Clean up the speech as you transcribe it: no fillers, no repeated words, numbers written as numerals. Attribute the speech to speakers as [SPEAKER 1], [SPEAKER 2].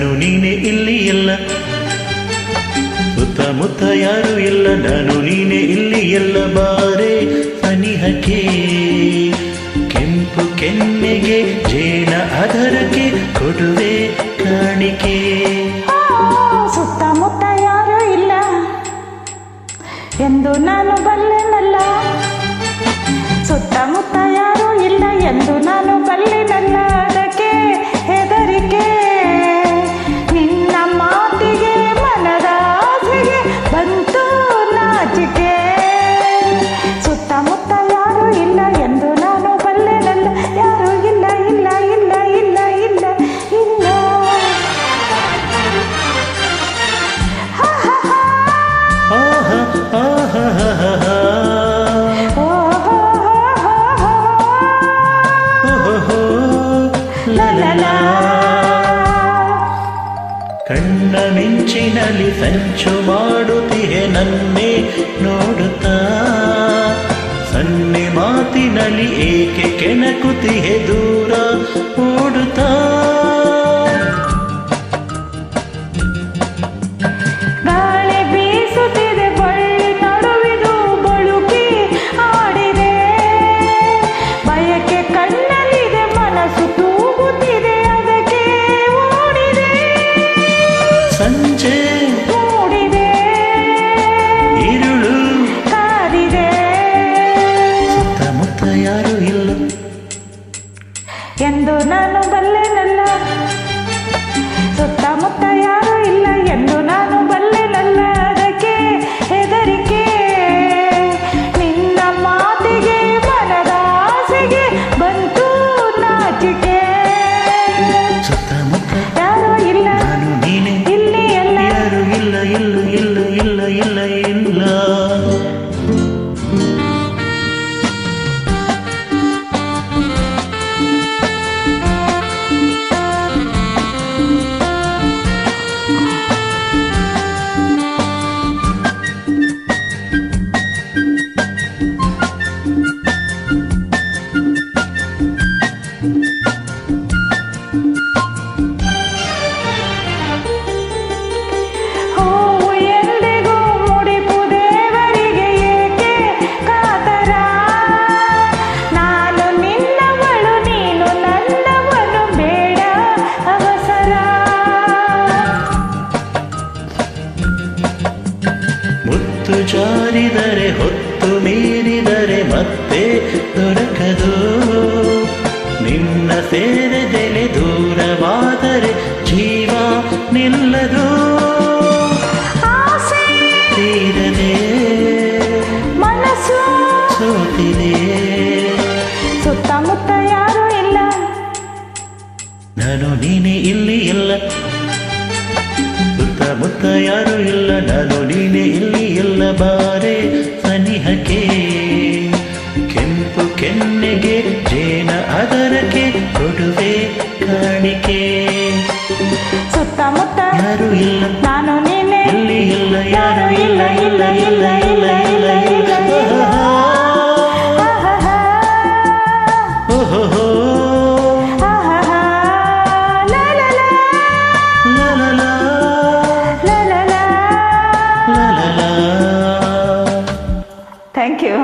[SPEAKER 1] ನಾನು ನೀನೆ ಇಲ್ಲಿ ಎಲ್ಲ, ಸುತ್ತಮುತ್ತ ಯಾರು ಇಲ್ಲ, ನಾನು ನೀನೆ ಇಲ್ಲಿ ಎಲ್ಲ. ಬಾರೆ ಸನಿಹಕ್ಕೆ ಕೆಂಪು ಕೆನ್ನೆಗೆ ಜೇನ ಅದರಕ್ಕೆ ಕೊಡುವೆ ಕಾಣಿಕೆ.
[SPEAKER 2] ಸುತ್ತಮುತ್ತ ಯಾರು ಇಲ್ಲ ಎಂದು ನಾನು ಬಲ್ಲೆನಲ್ಲ, ಸುತ್ತಮುತ್ತ ಯಾರು ಇಲ್ಲ ಎಂದು ನಾನು ಬಲ್ಲೆನಲ್ಲ. ಅದಕ್ಕೆ ಹೆದರಿಕೆ ನಿನ್ನ ಮಾತಿಗೆ ಮನದ ಆಸೆಗೆ ಬಂತು ನಾಚಿಕೆ. ಸುತ್ತಮುತ್ತ ಯಾರು ಇಲ್ಲ ಎಂದು ನಾನು ಬಲ್ಲೆನಲ್ಲ, ಯಾರು ಇಲ್ಲ ಇಲ್ಲ ಇಲ್ಲ ಇಲ್ಲ ಇಲ್ಲ ಇಲ್ಲ.
[SPEAKER 1] ಕಣ್ಣ ಮಿಂಚಿನಲ್ಲಿ ಸಂಚು ಮಾಡುತ್ತಿಹೆ ನನ್ನೇ ನೋಡುತ್ತಾ, ಸನ್ನೆ ಮಾತಿನಲ್ಲಿ ಏಕೆ ಕೆಣಕುತ್ತಿಹೆ ದೂರ ಓಡುತ್ತಾ.
[SPEAKER 2] ಗಾಳಿ ಬೀಸುತ್ತಿದೆ ಬಳ್ಳಿ ನಡುವಿದು ಬಳುಕಿ ಆಡಿದೆ, ಬಯಕೆ ಕಣ್ಣಲ್ಲಿದೆ ಮನಸ್ಸು ತೂಗುತ್ತಿದೆ ಅದಕ್ಕೆ ಓಡಿದೆ.
[SPEAKER 1] ಸಂಜೆ
[SPEAKER 2] ಮೂಡಿದೆ
[SPEAKER 1] ഇരുಳು
[SPEAKER 2] ಕಾದಿದೆ,
[SPEAKER 1] ಸುತ್ತಮುತ್ತ ಯಾರು ಇಲ್ಲ
[SPEAKER 2] ಎಂದು ನಾನು ಬಲ್ಲೆನಲ್ಲ, ಸುತ್ತಮುತ್ತ ಯಾರು ಇಲ್ಲ ಎಂದು ನಾನು ಬಲ್ಲೆನಲ್ಲ. ಅದಕ್ಕೆ ಹೆದರಿಕೆ ನಿನ್ನ ಮಾತಿಗೆ ಮನದ ಆಸೆಗೆ ಬಂತು ನಾಚಿಕೆ.
[SPEAKER 1] ಸುತ್ತಮುತ್ತ
[SPEAKER 2] ಯಾರು ಇಲ್ಲ
[SPEAKER 1] ನಾನು ನೀನೆ
[SPEAKER 2] ಇಲ್ಲಿ ಎಲ್ಲ,
[SPEAKER 1] ಯಾರು ಇಲ್ಲ ಇಲ್ಲ ಇಲ್ಲ ಇಲ್ಲ ಇಲ್ಲ ಇಲ್ಲ.
[SPEAKER 2] ಹೂವು ಎಂದಿಗೂ ಮುಡಿಪು ದೇವರಿಗೆ ಏಕೆ ಕಾತರ, ನಾನು ನಿನ್ನವಳು ನೀನು ನನ್ನವನು ಬೇಡ ಅವಸರ.
[SPEAKER 1] ಮುತ್ತು ಜಾರಿದರೆ ಹೊತ್ತು ಮೀರಿದರೆ ಮತ್ತೆ ದೊರಕದು, ನಿನ್ನ ಸೇರದೆಲೆ ದೂರವಾದರೆ ಜೀವ ನಿಲ್ಲದು.
[SPEAKER 2] ಆಸೆ
[SPEAKER 1] ತೀರದೆ
[SPEAKER 2] ಮನಸ್ಸು
[SPEAKER 1] ಸೋತಿದೆ,
[SPEAKER 2] ಸುತ್ತಮುತ್ತ ಯಾರು ಇಲ್ಲ
[SPEAKER 1] ನಾನು ನೀನೆ ಇಲ್ಲಿ ಇಲ್ಲ, ಸುತ್ತಮುತ್ತ ಯಾರು ಇಲ್ಲ, ನಾನು ನೀನೆ ಇಲ್ಲಿ ಇಲ್ಲ. ಬಾರೆ ಸನಿಹಕ್ಕೆ ಕೆಂಪು ಕೆನ್ನೆಗೆ ಜೇನ ಅದರಕ್ಕೆ ಕೊಡುವೆ ಕಾಣಿಕೆ.
[SPEAKER 2] ಸುತ್ತಮುತ್ತ
[SPEAKER 1] ಯಾರು ಇಲ್ಲ
[SPEAKER 2] ನಾನು ನೀನೆ
[SPEAKER 1] ಇಲ್ಲಿ ಇಲ್ಲ,
[SPEAKER 2] ಯಾರು ಇಲ್ಲ ಇಲ್ಲ ಇಲ್ಲ ಇಲ್ಲ ಇಲ್ಲ ಇಲ್ಲ ಇಲ್ಲ.
[SPEAKER 1] ಓಹೋ
[SPEAKER 2] ಲಾ ಲಾ ಲಾ
[SPEAKER 1] ಲಾ ಲಾ ಲಾ
[SPEAKER 2] ಲಾ ಲಾ ಲಾ.
[SPEAKER 1] ಲಾ ಲಾ ಲಾ.
[SPEAKER 2] Thank you.